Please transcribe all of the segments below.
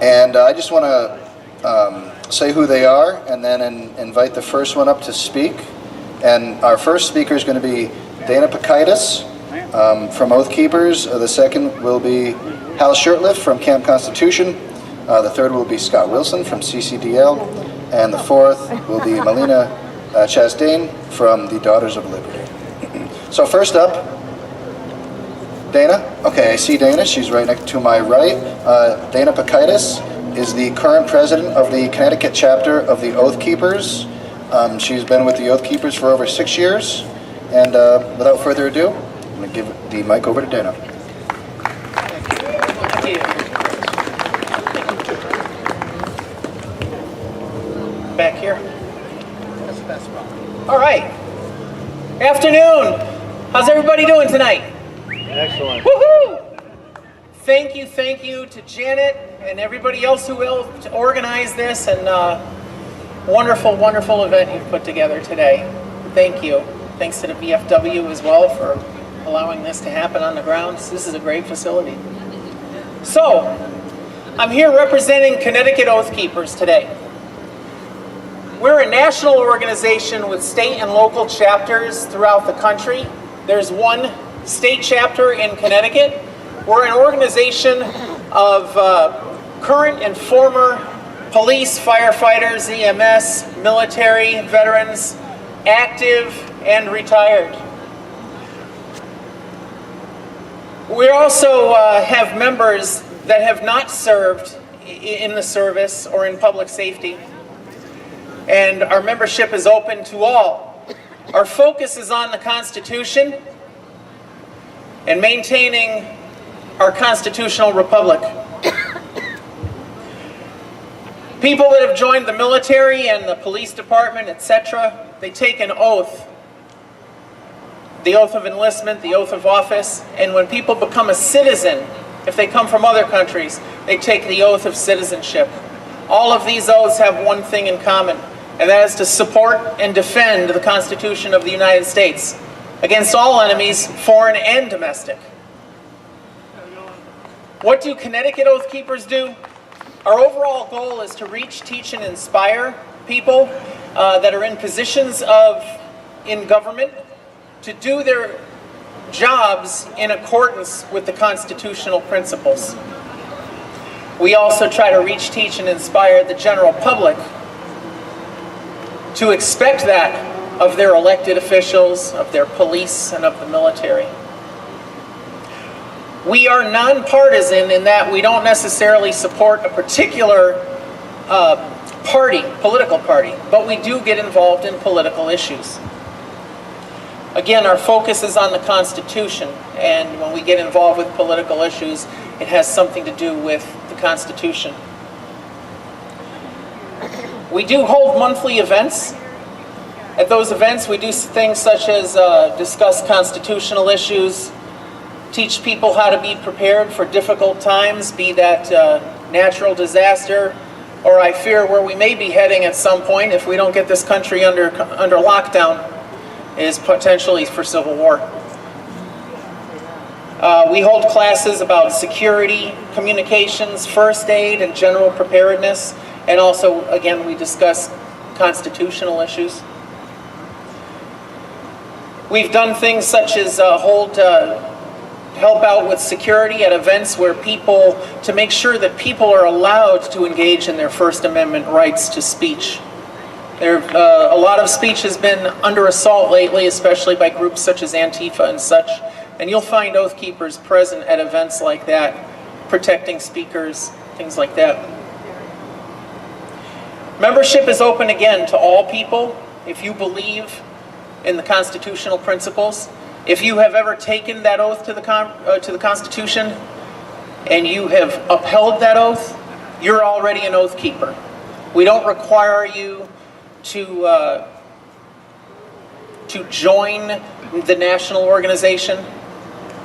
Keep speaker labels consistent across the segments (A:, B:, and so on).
A: And I just want to say who they are and then invite the first one up to speak. And our first speaker is going to be Dana Pakaitis from Oathkeepers. The second will be Hal Shurtleff from Camp Constitution. The third will be Scott Wilson from CCDL. And the fourth will be Melina Chastain from the Daughters of Liberty. So first up, Dana. Okay, I see Dana. She's right next to my right. Dana Pakaitis is the current president of the Connecticut chapter of the Oathkeepers. She's been with the Oathkeepers for over 6 years. And without further ado, I'm going to give the mic over to Dana.
B: Thank you. Back here. That's the best spot. All right. Afternoon. How's everybody doing tonight?
C: Excellent.
B: Woohoo! Thank you to Janet and everybody else who helped organize this, and wonderful event you've put together today. Thank you. Thanks to the VFW as well for allowing this to happen on the grounds. This is a great facility. So, I'm here representing Connecticut Oathkeepers today. We're a national organization with state and local chapters throughout the country. There's one state chapter in Connecticut. We're an organization of current and former police, firefighters, EMS, military, veterans, active and retired. We also have members that have not served in the service or in public safety. And our membership is open to all. Our focus is on the Constitution and maintaining our constitutional republic. People that have joined the military and the police department, etc., they take an oath. The oath of enlistment, the oath of office, and when people become a citizen, if they come from other countries, they take the oath of citizenship. All of these oaths have one thing in common, and that is to support and defend the Constitution of the United States against all enemies, foreign and domestic. What do Connecticut Oathkeepers do? Our overall goal is to reach, teach, and inspire people that are in positions in government to do their jobs in accordance with the constitutional principles. We also try to reach, teach, and inspire the general public to expect that of their elected officials, of their police, and of the military. We are nonpartisan in that we don't necessarily support a particular political party, but we do get involved in political issues. Again, our focus is on the Constitution, and when we get involved with political issues, it has something to do with the Constitution. We do hold monthly events. At those events, we do things such as discuss constitutional issues, teach people how to be prepared for difficult times, be that natural disaster, or I fear where we may be heading at some point if we don't get this country under lockdown, is potentially for civil war. We hold classes about security, communications, first aid, and general preparedness, and also, again, we discuss constitutional issues. We've done things such as help out with security at events where to make sure that people are allowed to engage in their First Amendment rights to speech. A lot of speech has been under assault lately, especially by groups such as Antifa and such, and you'll find Oathkeepers present at events like that, protecting speakers, things like that. Membership is open again to all people. If you believe in the constitutional principles, if you have ever taken that oath to the Constitution and you have upheld that oath, you're already an Oathkeeper. We don't require you to join the national organization.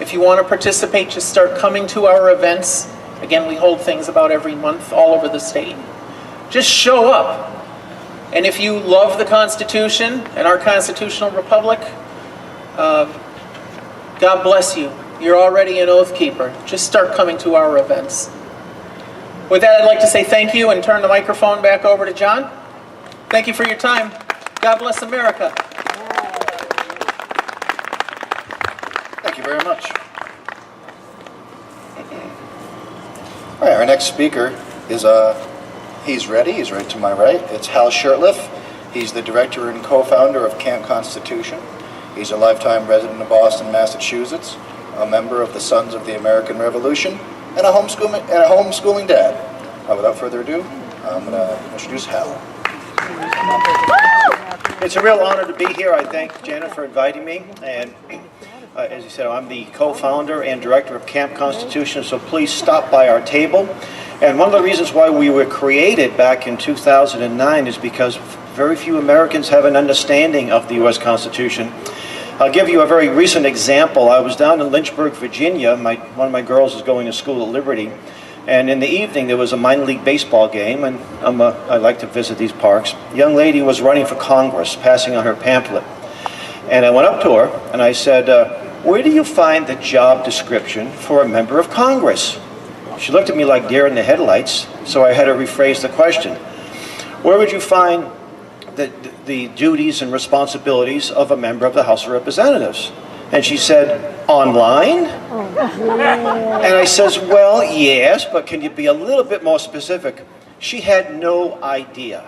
B: If you want to participate, just start coming to our events. Again, we hold things about every month all over the state. Just show up. And if you love the Constitution and our constitutional republic, God bless you. You're already an Oathkeeper. Just start coming to our events. With that, I'd like to say thank you and turn the microphone back over to John. Thank you for your time. God bless America.
A: Thank you very much. All right, our next speaker is, he's ready to my right. It's Hal Shurtleff. He's the director and co-founder of Camp Constitution. He's a lifetime resident of Boston, Massachusetts, a member of the Sons of the American Revolution, and a homeschooling dad. Without further ado, I'm going to introduce Hal.
C: It's a real honor to be here. I thank Janet for inviting me. And as you said, I'm the co-founder and director of Camp Constitution, so please stop by our table. And one of the reasons why we were created back in 2009 is because very few Americans have an understanding of the U.S. Constitution. I'll give you a very recent example. I was down in Lynchburg, Virginia. One of my girls is going to school at Liberty. And in the evening, there was a minor league baseball game, and I like to visit these parks. A young lady was running for Congress, passing on her pamphlet. And I went up to her, and I said, where do you find the job description for a member of Congress? She looked at me like deer in the headlights, so I had to rephrase the question. Where would you find the duties and responsibilities of a member of the House of Representatives? And she said, online? And I says, well, yes, but can you be a little bit more specific? She had no idea.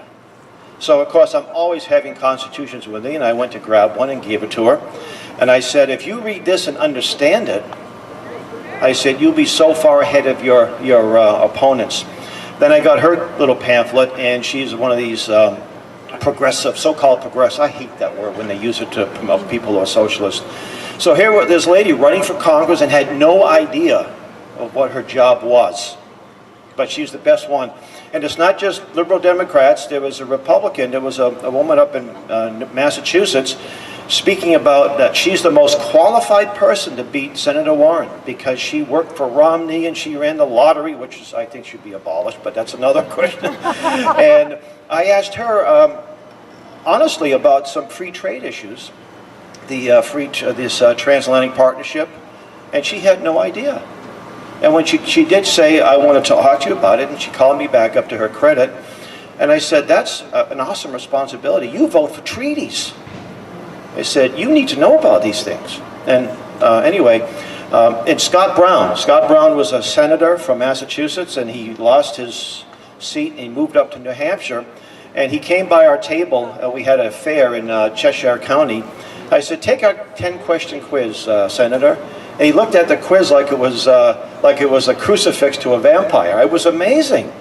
C: So, of course, I'm always having constitutions with me, and I went to grab one and gave it to her. And I said, if you read this and understand it, I said, you'll be so far ahead of your opponents. Then I got her little pamphlet, and she's one of these progressive, so-called progressive. I hate that word when they use it to promote people who are socialist. So here was this lady running for Congress and had no idea of what her job was. But she's the best one. And it's not just liberal Democrats. There was a Republican. There was a woman up in Massachusetts speaking about that she's the most qualified person to beat Senator Warren because she worked for Romney and she ran the lottery, which is, I think should be abolished, but that's another question. And I asked her, honestly, about some free trade issues, this transatlantic partnership, and she had no idea. And when she did say, I want to talk to you about it, and she called me back up to her credit, and I said, that's an awesome responsibility. You vote for treaties. I said, you need to know about these things. And anyway, and Scott Brown was a senator from Massachusetts, and he lost his seat and he moved up to New Hampshire. And he came by our table. We had a fair in Cheshire County. I said, take our 10-question quiz, Senator. And he looked at the quiz like it was a crucifix to a vampire. It was amazing.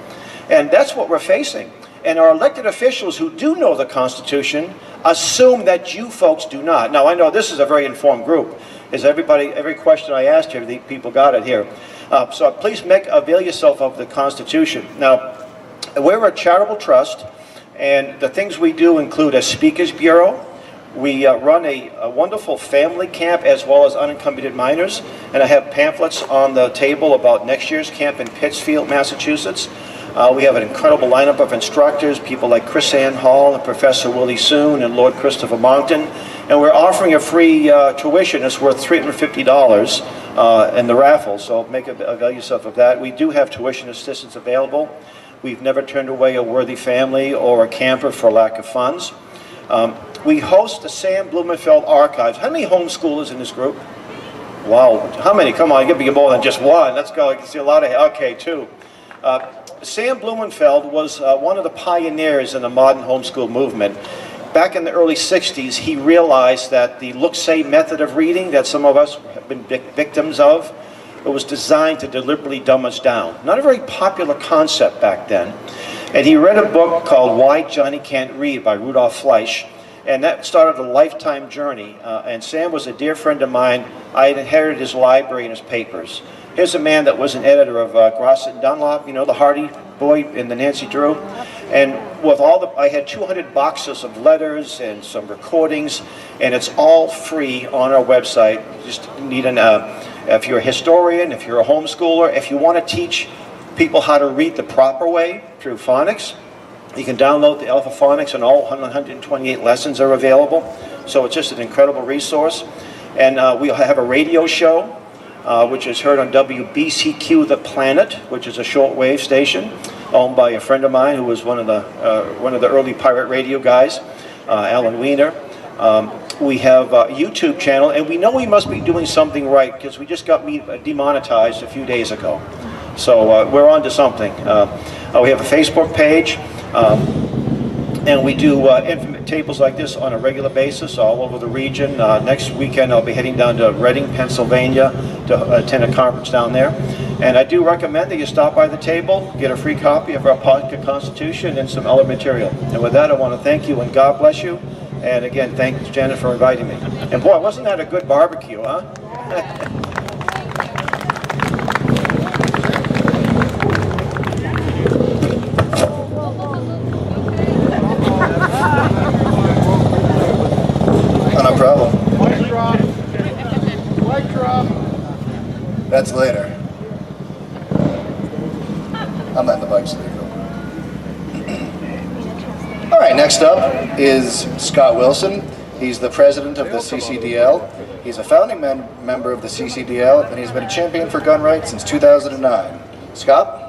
C: And that's what we're facing. And our elected officials who do know the Constitution assume that you folks do not. Now, I know this is a very informed group. Every question I asked here, the people got it here. So please avail yourself of the Constitution. Now, we're a charitable trust, and the things we do include a speakers bureau. We run a wonderful family camp as well as unencumbered minors, and I have pamphlets on the table about next year's camp in Pittsfield, Massachusetts. We have an incredible lineup of instructors, people like Chris Ann Hall and Professor Willie Soon and Lord Christopher Monckton, and we're offering a free tuition. It's worth $350 in the raffle, so avail yourself of that. We do have tuition assistance available. We've never turned away a worthy family or a camper for lack of funds. We host the Sam Blumenfeld Archives. How many homeschoolers in this group? Wow, how many? Come on, give me more than just one. Let's go. I can see a lot of, okay, two. Sam Blumenfeld was one of the pioneers in the modern homeschool movement. Back in the early 60s, he realized that the look-say method of reading that some of us have been victims of, it was designed to deliberately dumb us down. Not a very popular concept back then. And he read a book called Why Johnny Can't Read by Rudolph Fleisch, and that started a lifetime journey. And Sam was a dear friend of mine. I had inherited his library and his papers. Here's a man that was an editor of Grosset and Dunlop, you know, the Hardy Boy in the Nancy Drew. And with I had 200 boxes of letters and some recordings, and it's all free on our website. You just need if you're a historian, if you're a homeschooler, if you want to teach people how to read the proper way through phonics, you can download the Alpha Phonics, and all 128 lessons are available. So it's just an incredible resource. And we have a radio show. which is heard on WBCQ The Planet, which is a shortwave station owned by a friend of mine who was one of the early pirate radio guys, Alan Wiener. We have a YouTube channel, and we know we must be doing something right because we just got demonetized a few days ago. So we're on to something. We have a Facebook page, and we do tables like this on a regular basis all over the region. Next weekend I'll be heading down to Reading, Pennsylvania to attend a conference down there. And I do recommend that you stop by the table, get a free copy of our Pocket Constitution and some other material. And with that, I want to thank you and God bless you. And again, thanks Janet for inviting me. And boy, wasn't that a good barbecue, huh?
A: No problem.
D: Mic drop. Mic drop.
A: That's later. I'm letting the bikes leave. All right, next up is Scott Wilson. He's the president of the CCDL. He's a founding member of the CCDL, and he's been a champion for gun rights since 2009. Scott?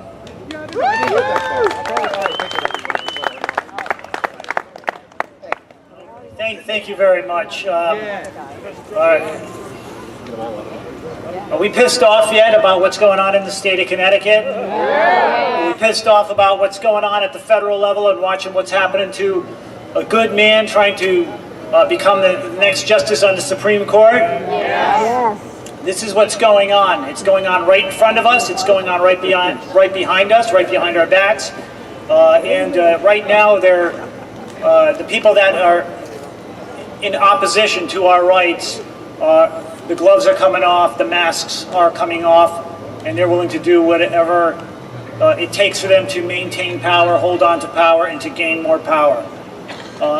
E: Thank you very much. Are we pissed off yet about what's going on in the state of Connecticut? Are we pissed off about what's going on at the federal level and watching what's happening to a good man trying to become the next justice on the Supreme Court?
F: Yes.
E: This is what's going on. It's going on right in front of us. It's going on right behind us, right behind our backs. Right now, they're the people that are in opposition to our rights. The gloves are coming off, the masks are coming off, and they're willing to do whatever it takes for them to maintain power, hold on to power, and to gain more power.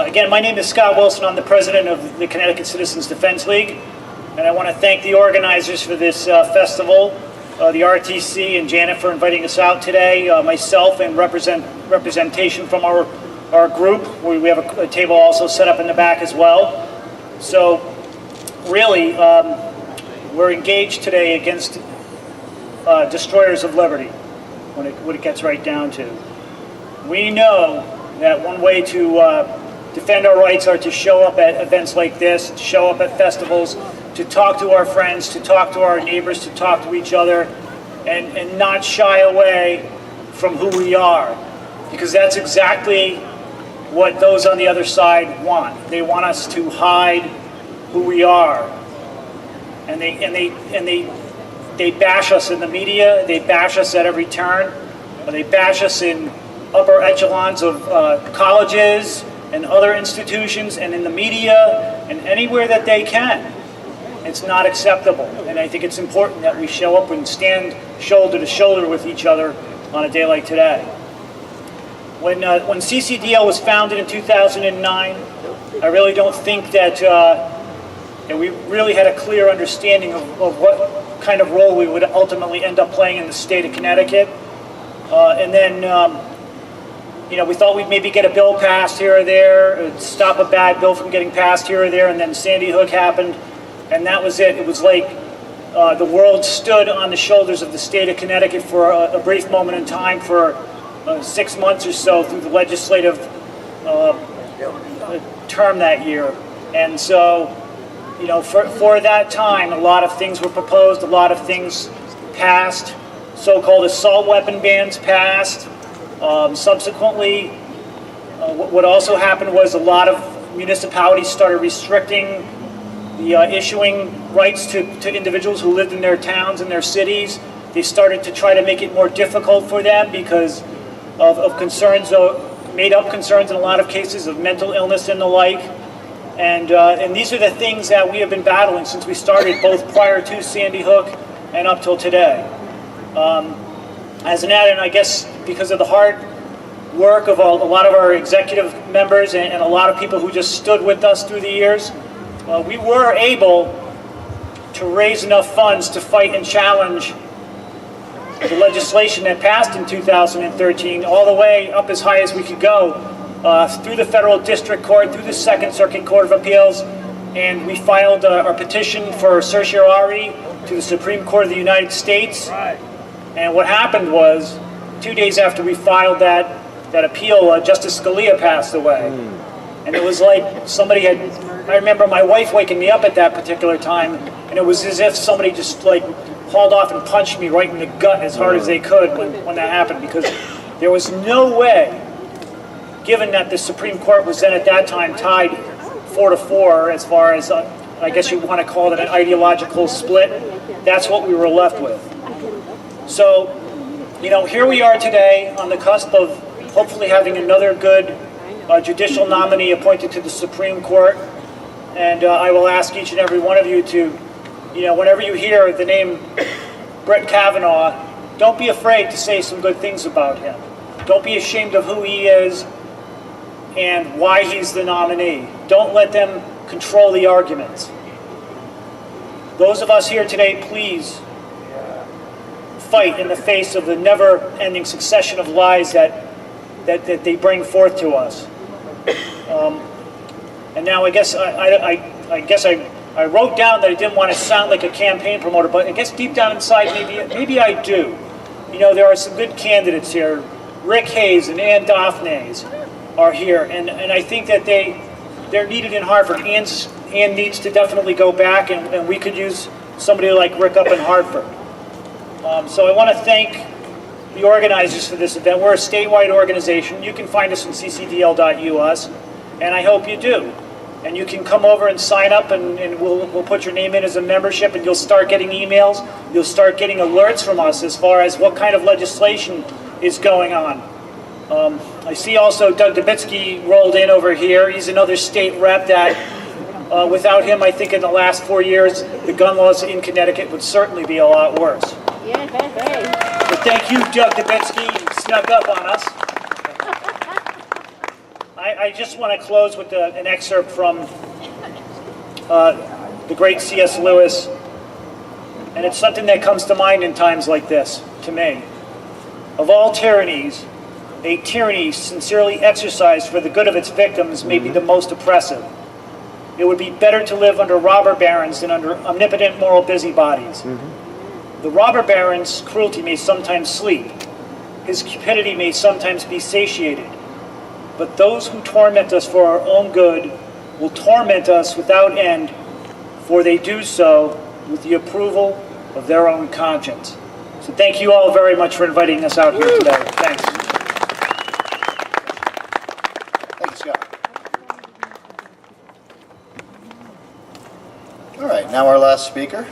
E: Again, my name is Scott Wilson. I'm the president of the Connecticut Citizens Defense League, and I want to thank the organizers for this festival, the RTC and Janet for inviting us out today, myself and representation from our group. We have a table also set up in the back as well. So really, we're engaged today against destroyers of liberty when it gets right down to. We know that one way to defend our rights are to show up at events like this, to show up at festivals, to talk to our friends, to talk to our neighbors, to talk to each other, and not shy away from who we are. Because that's exactly what those on the other side want. They want us to hide who we are. And they bash us in the media, they bash us at every turn, they bash us in upper echelons of colleges and other institutions and in the media and anywhere that they can. It's not acceptable, and I think it's important that we show up and stand shoulder to shoulder with each other on a day like today. When CCDL was founded in 2009, I really don't think that we really had a clear understanding of what kind of role we would ultimately end up playing in the state of Connecticut. We thought we'd maybe get a bill passed here or there, stop a bad bill from getting passed here or there, and then Sandy Hook happened, and that was it. It was like the world stood on the shoulders of the state of Connecticut for a brief moment in time for 6 months or so through the legislative term that year. And so, for that time, a lot of things were proposed, a lot of things passed, so-called assault weapon bans passed. Subsequently, what also happened was a lot of municipalities started restricting the issuing rights to individuals who lived in their towns and their cities. They started to try to make it more difficult for them because of concerns, made-up concerns in a lot of cases of mental illness and the like. And these are the things that we have been battling since we started, both prior to Sandy Hook and up till today. As an add-in, I guess because of the hard work of a lot of our executive members and a lot of people who just stood with us through the years, we were able to raise enough funds to fight and challenge the legislation that passed in 2013 all the way up as high as we could go through the Federal District Court, through the Second Circuit Court of Appeals, and we filed our petition for certiorari to the Supreme Court of the United States. And what happened was, 2 days after we filed that appeal, Justice Scalia passed away. And it was like somebody had, I remember my wife waking me up at that particular time, and it was as if somebody just like hauled off and punched me right in the gut as hard as they could when that happened, because there was no way, given that the Supreme Court was then at that time tied 4-4 as far as, I guess you want to call it an ideological split, that's what we were left with. So, you know, here we are today on the cusp of hopefully having another good judicial nominee appointed to the Supreme Court. And I will ask each and every one of you to, you know, whenever you hear the name Brett Kavanaugh, don't be afraid to say some good things about him. Don't be ashamed of who he is and why he's the nominee. Don't let them control the arguments. Those of us here today, please fight in the face of the never-ending succession of lies that they bring forth to us. And now I guess I wrote down that I didn't want to sound like a campaign promoter, but I guess deep down inside maybe I do. You know, there are some good candidates here. Rick Hayes and Ann Daphnes are here, and I think that they're needed in Hartford. Ann needs to definitely go back, and we could use somebody like Rick up in Hartford. So I want to thank the organizers for this event. We're a statewide organization. You can find us on ccdl.us, and I hope you do. And you can come over and sign up, and we'll put your name in as a membership, and you'll start getting emails. You'll start getting alerts from us as far as what kind of legislation is going on. I see also Doug Dubitsky rolled in over here. He's another state rep that, without him, I think in the last 4 years, the gun laws in Connecticut would certainly be a lot worse. So thank you, Doug Dubitsky. You snuck up on us. I just want to close with an excerpt from the great C.S. Lewis, and it's something that comes to mind in times like this, to me. Of all tyrannies, a tyranny sincerely exercised for the good of its victims may be the most oppressive. It would be better to live under robber barons than under omnipotent moral busybodies. The robber baron's cruelty may sometimes sleep. His cupidity may sometimes be satiated. But those who torment us for our own good will torment us without end, for they do so with the approval of their own conscience. So thank you all very much for inviting us out here today. Thanks.
A: Thank you, Scott. All right, now our last speaker.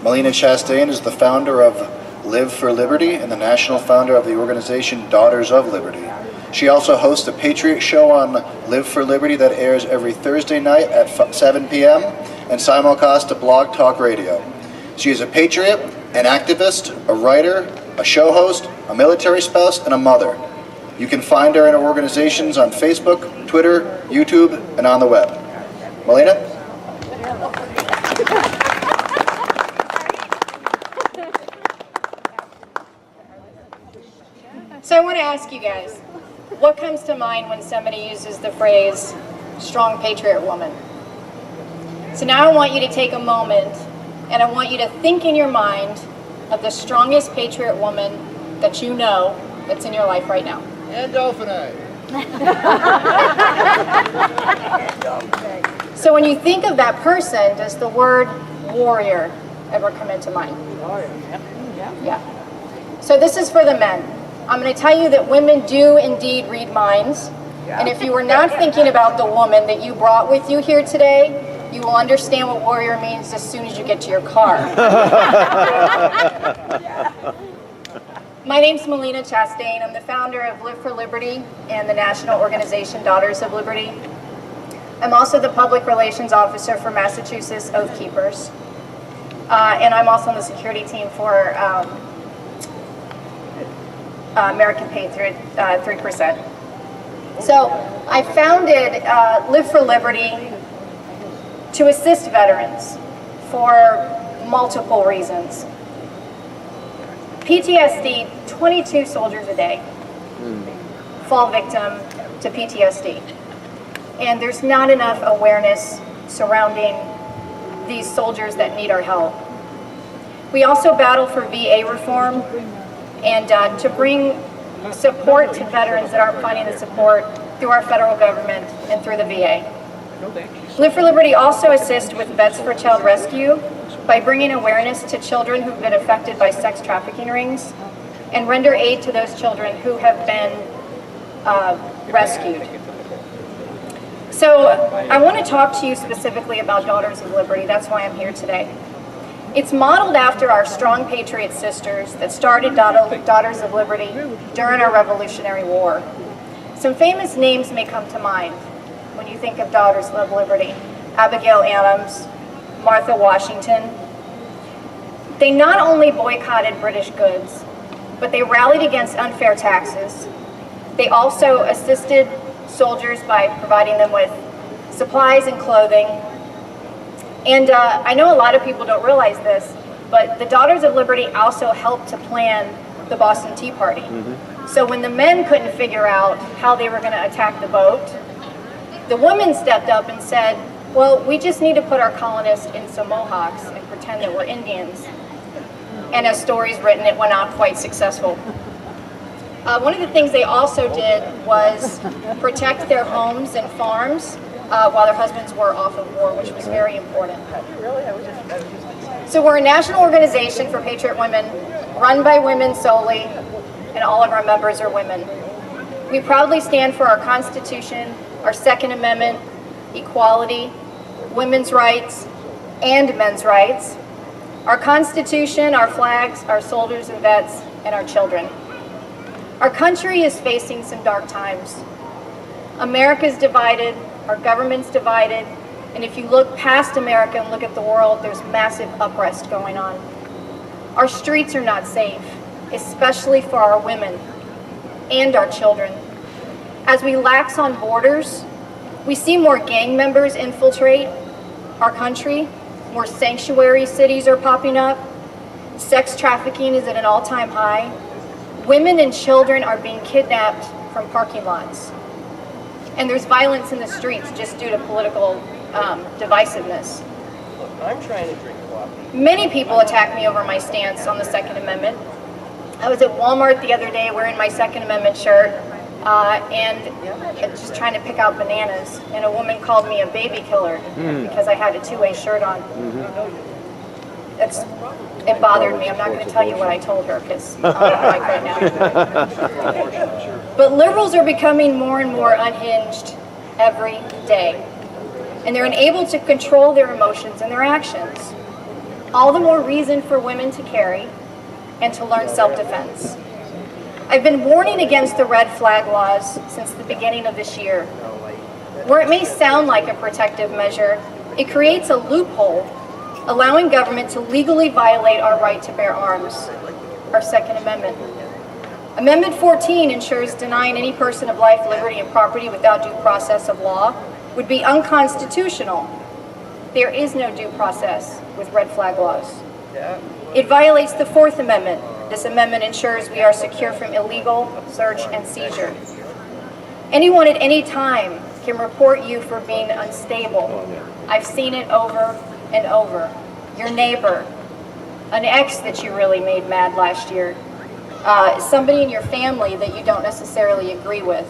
A: Melina Chastain is the founder of Live for Liberty and the national founder of the organization Daughters of Liberty. She also hosts a Patriot show on Live for Liberty that airs every Thursday night at 7 p.m. and simulcast to Blog Talk Radio. She is a patriot, an activist, a writer, a show host, a military spouse, and a mother. You can find her and her organizations on Facebook, Twitter, YouTube, and on the web. Melina?
F: So I want to ask you guys, what comes to mind when somebody uses the phrase, strong patriot woman? So now I want you to take a moment, and I want you to think in your mind of the strongest patriot woman that you know that's in your life right now.
D: And Dauphiné.
F: So when you think of that person, does the word warrior ever come into mind? Yeah. So this is for the men. I'm going to tell you that women do indeed read minds. And if you were not thinking about the woman that you brought with you here today, you will understand what warrior means as soon as you get to your car. My name's Melina Chastain. I'm the founder of Live for Liberty and the national organization Daughters of Liberty. I'm also the public relations officer for Massachusetts Oathkeepers. And I'm also on the security team for American Patriot 3%. So I founded Live for Liberty to assist veterans for multiple reasons. PTSD, 22 soldiers a day fall victim to PTSD. And there's not enough awareness surrounding these soldiers that need our help. We also battle for VA reform and to bring support to veterans that aren't finding the support through our federal government and through the VA. Live for Liberty also assists with Vets for Child Rescue by bringing awareness to children who've been affected by sex trafficking rings and render aid to those children who have been rescued. So I want to talk to you specifically about Daughters of Liberty. That's why I'm here today. It's modeled after our Strong Patriot sisters that started Daughters of Liberty during our Revolutionary War. Some famous names may come to mind when you think of Daughters of Liberty. Abigail Adams, Martha Washington. They not only boycotted British goods, but they rallied against unfair taxes. They also assisted soldiers by providing them with supplies and clothing. And I know a lot of people don't realize this, but the Daughters of Liberty also helped to plan the Boston Tea Party. So when the men couldn't figure out how they were going to attack the boat, the women stepped up and said, well, we just need to put our colonists in some mohawks and pretend that we're Indians. And as stories written, it went out quite successful. One of the things they also did was protect their homes and farms while their husbands were off of war, which was very important. So we're a national organization for Patriot women, run by women solely, and all of our members are women. We proudly stand for our Constitution, our Second Amendment, equality, women's rights, and men's rights, our Constitution, our flags, our soldiers and vets, and our children. Our country is facing some dark times. America's divided, our government's divided, and if you look past America and look at the world, there's massive unrest going on. Our streets are not safe, especially for our women and our children. As we lax on borders, we see more gang members infiltrate our country, more sanctuary cities are popping up, sex trafficking is at an all-time high, women and children are being kidnapped from parking lots, and there's violence in the streets just due to political divisiveness.
G: I'm trying to drink coffee.
F: Many people attack me over my stance on the Second Amendment. I was at Walmart the other day wearing my Second Amendment shirt and just trying to pick out bananas, and a woman called me a baby killer because I had a two-way shirt on. It bothered me. I'm not going to tell you what I told her because I'm like right now. But liberals are becoming more and more unhinged every day, and they're unable to control their emotions and their actions. All the more reason for women to carry and to learn self-defense. I've been warning against the red flag laws since the beginning of this year. Where it may sound like a protective measure, it creates a loophole allowing government to legally violate our right to bear arms, our Second Amendment. Amendment 14 ensures denying any person of life, liberty, and property without due process of law would be unconstitutional. There is no due process with red flag laws. It violates the Fourth Amendment. This amendment ensures we are secure from illegal search and seizure. Anyone at any time can report you for being unstable. I've seen it over and over. Your neighbor, an ex that you really made mad last year, somebody in your family that you don't necessarily agree with.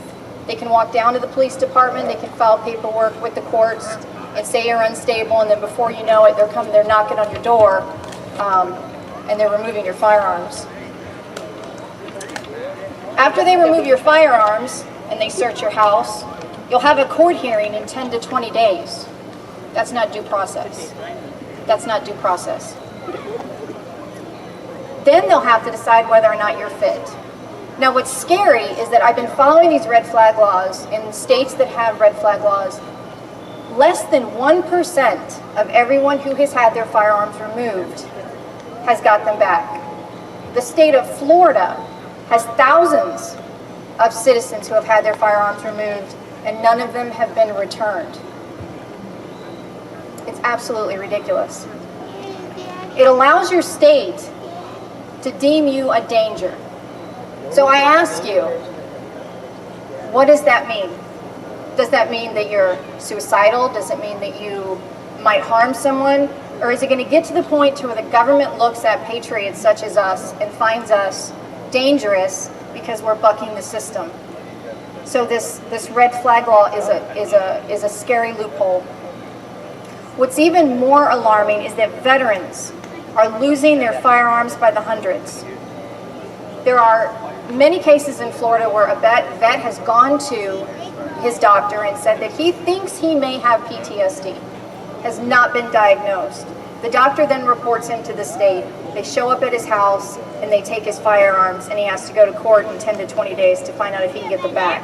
F: They can walk down to the police department, they can file paperwork with the courts and say you're unstable, and then before you know it, they're knocking on your door and they're removing your firearms. After they remove your firearms and they search your house, you'll have a court hearing in 10 to 20 days. That's not due process. That's not due process. Then they'll have to decide whether or not you're fit. Now what's scary is that I've been following these red flag laws in states that have red flag laws. Less than 1% of everyone who has had their firearms removed has got them back. The state of Florida has thousands of citizens who have had their firearms removed, and none of them have been returned. It's absolutely ridiculous. It allows your state to deem you a danger. So I ask you, what does that mean? Does that mean that you're suicidal? Does it mean that you might harm someone? Or is it going to get to the point to where the government looks at patriots such as us and finds us dangerous because we're bucking the system? So this red flag law is a scary loophole. What's even more alarming is that veterans are losing their firearms by the hundreds. There are many cases in Florida where a vet has gone to his doctor and said that he thinks he may have PTSD, has not been diagnosed. The doctor then reports him to the state. They show up at his house and they take his firearms, and he has to go to court in 10 to 20 days to find out if he can get them back.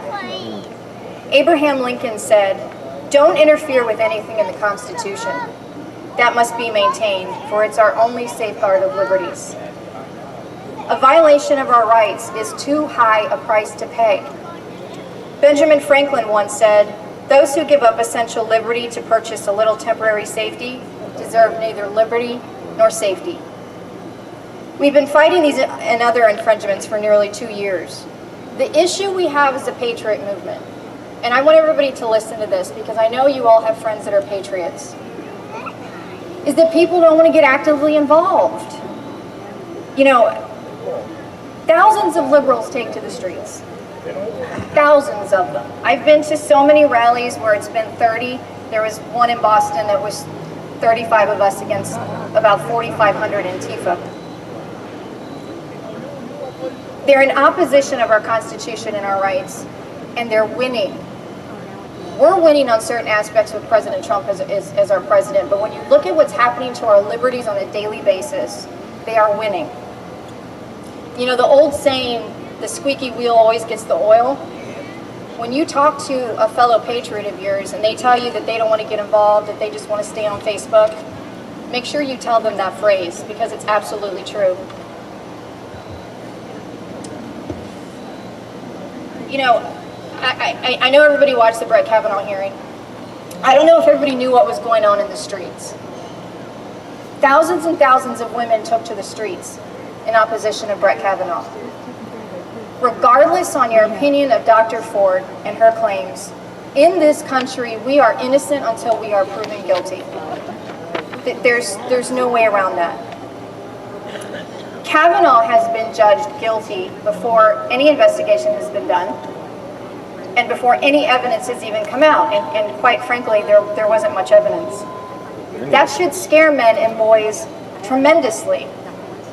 F: Abraham Lincoln said, "Don't interfere with anything in the Constitution. That must be maintained, for it's our only safeguard of liberties." A violation of our rights is too high a price to pay. Benjamin Franklin once said, "Those who give up essential liberty to purchase a little temporary safety deserve neither liberty nor safety." We've been fighting these and other infringements for nearly 2 years. The issue we have is the Patriot movement. And I want everybody to listen to this because I know you all have friends that are patriots. Is that people don't want to get actively involved. You know, thousands of liberals take to the streets. Thousands of them. I've been to so many rallies where it's been 30. There was one in Boston that was 35 of us against about 4,500 Antifa. They're in opposition of our Constitution and our rights, and they're winning. We're winning on certain aspects with President Trump as our president, but when you look at what's happening to our liberties on a daily basis, they are winning. You know, the old saying, the squeaky wheel always gets the oil. When you talk to a fellow patriot of yours and they tell you that they don't want to get involved, that they just want to stay on Facebook, make sure you tell them that phrase because it's absolutely true. You know, I know everybody watched the Brett Kavanaugh hearing. I don't know if everybody knew what was going on in the streets. Thousands and thousands of women took to the streets in opposition of Brett Kavanaugh. Regardless on your opinion of Dr. Ford and her claims, in this country we are innocent until we are proven guilty. There's no way around that. Kavanaugh has been judged guilty before any investigation has been done and before any evidence has even come out. And quite frankly, there wasn't much evidence. That should scare men and boys tremendously.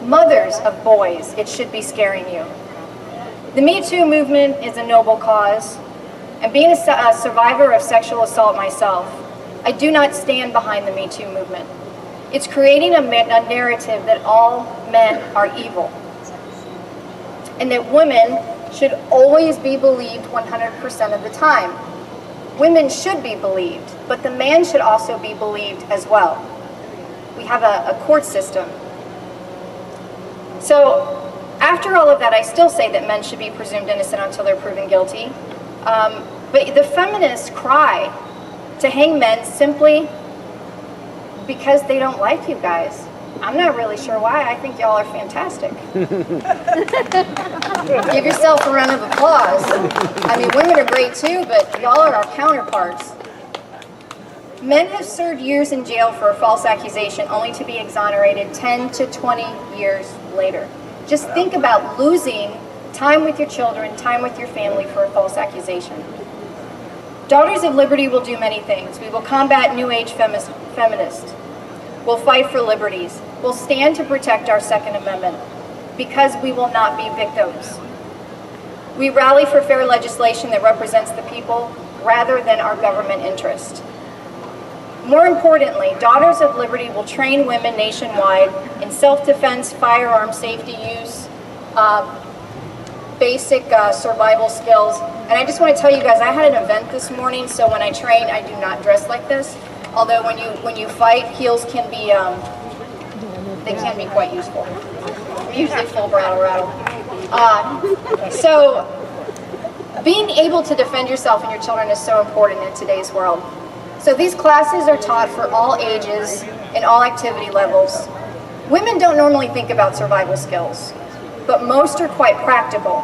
F: Mothers of boys, it should be scaring you. The Me Too movement is a noble cause, and being a survivor of sexual assault myself, I do not stand behind the Me Too movement. It's creating a narrative that all men are evil, and that women should always be believed 100% of the time. Women should be believed, but the man should also be believed as well. We have a court system. So, after all of that, I still say that men should be presumed innocent until they're proven guilty. But the feminists cry to hang men simply because they don't like you guys. I'm not really sure why. I think y'all are fantastic. Give yourself a round of applause. I mean, women are great too, but y'all are our counterparts. Men have served years in jail for a false accusation only to be exonerated 10 to 20 years later. Just think about losing time with your children, time with your family for a false accusation. Daughters of Liberty will do many things. We will combat New Age feminists. We'll fight for liberties. We'll stand to protect our Second Amendment because we will not be victims. We rally for fair legislation that represents the people rather than our government interest. More importantly, Daughters of Liberty will train women nationwide in self-defense, firearm safety use, basic survival skills. And I just want to tell you guys, I had an event this morning, so when I train, I do not dress like this. Although when you fight, heels can be they can be quite useful. Usually full rattle. So being able to defend yourself and your children is so important in today's world. So these classes are taught for all ages and all activity levels. Women don't normally think about survival skills, but most are quite practical.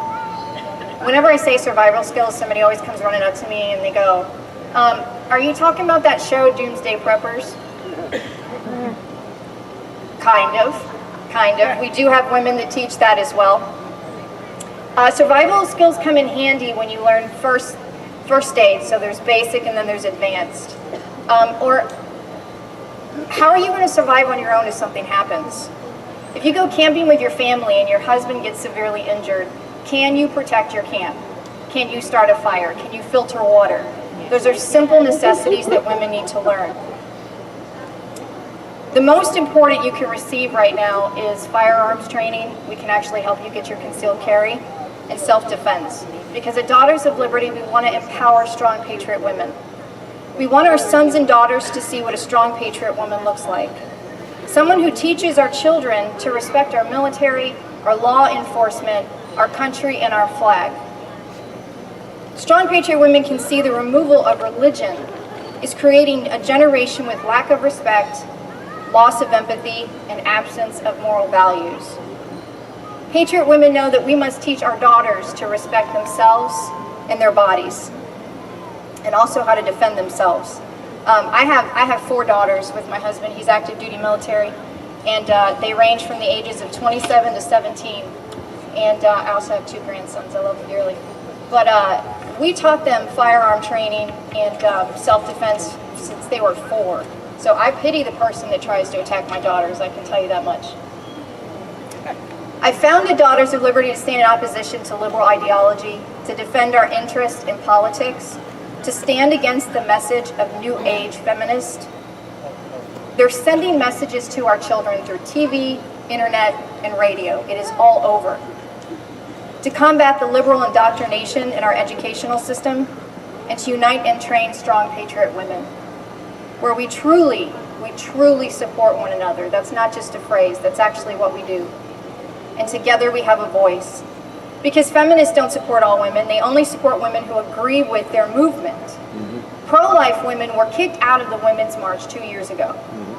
F: Whenever I say survival skills, somebody always comes running up to me and they go, are you talking about that show, Doomsday Preppers? Kind of. We do have women that teach that as well. Survival skills come in handy when you learn first aid. So there's basic and then there's advanced. Or how are you going to survive on your own if something happens? If you go camping with your family and your husband gets severely injured, can you protect your camp? Can you start a fire? Can you filter water? Those are simple necessities that women need to learn. The most important you can receive right now is firearms training. We can actually help you get your concealed carry, and self-defense. Because at Daughters of Liberty, we want to empower strong patriot women. We want our sons and daughters to see what a strong patriot woman looks like. Someone who teaches our children to respect our military, our law enforcement, our country, and our flag. Strong patriot women can see the removal of religion is creating a generation with lack of respect, loss of empathy, and absence of moral values. Patriot women know that we must teach our daughters to respect themselves and their bodies, and also how to defend themselves. I have 4 daughters with my husband. He's active duty military, and they range from the ages of 27 to 17. And I also have 2 grandsons. I love them dearly. But we taught them firearm training and self-defense since they were 4. So I pity the person that tries to attack my daughters, I can tell you that much. I founded Daughters of Liberty to stand in opposition to liberal ideology, to defend our interest in politics, to stand against the message of New Age feminists. They're sending messages to our children through TV, internet, and radio. It is all over. To combat the liberal indoctrination in our educational system, and to unite and train strong patriot women, where we truly support one another. That's not just a phrase, that's actually what we do. And together we have a voice. Because feminists don't support all women, they only support women who agree with their movement. Mm-hmm. Pro-life women were kicked out of the Women's March 2 years ago. Mm-hmm.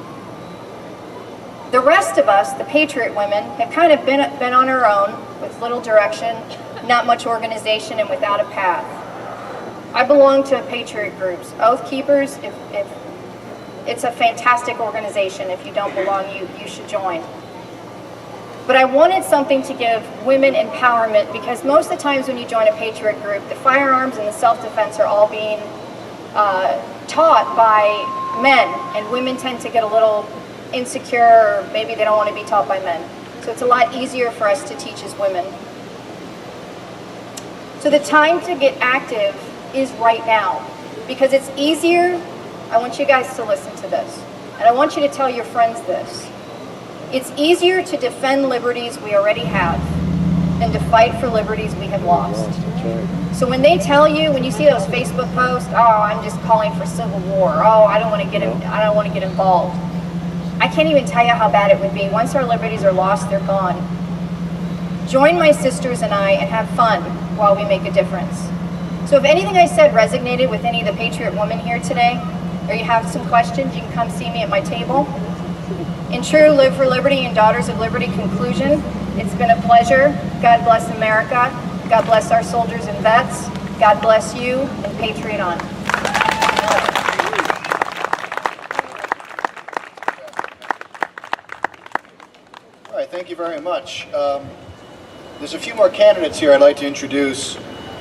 F: The rest of us, the patriot women, have kind of been on our own with little direction, not much organization, and without a path. I belong to patriot groups. Oathkeepers, if it's a fantastic organization. If you don't belong, you should join. But I wanted something to give women empowerment, because most of the times when you join a patriot group, the firearms and the self-defense are all being taught by men, and women tend to get a little insecure, or maybe they don't want to be taught by men. So it's a lot easier for us to teach as women. So the time to get active is right now, because it's easier. I want you guys to listen to this, and I want you to tell your friends this. It's easier to defend liberties we already have than to fight for liberties we have lost. So when they tell you, when you see those Facebook posts, oh, I'm just calling for civil war, oh, I don't want to get involved. I can't even tell you how bad it would be. Once our liberties are lost, they're gone. Join my sisters and I and have fun while we make a difference. So if anything I said resonated with any of the patriot women here today, or you have some questions, you can come see me at my table. In true Live for Liberty and Daughters of Liberty conclusion, it's been a pleasure. God bless America. God bless our soldiers and vets. God bless you, and Patriot on.
A: All right, thank you very much. There's a few more candidates here I'd like to introduce.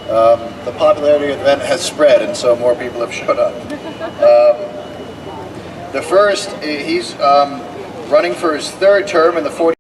A: The popularity of the event has spread, and so more people have showed up. The first, he's running for his 3rd term in the 40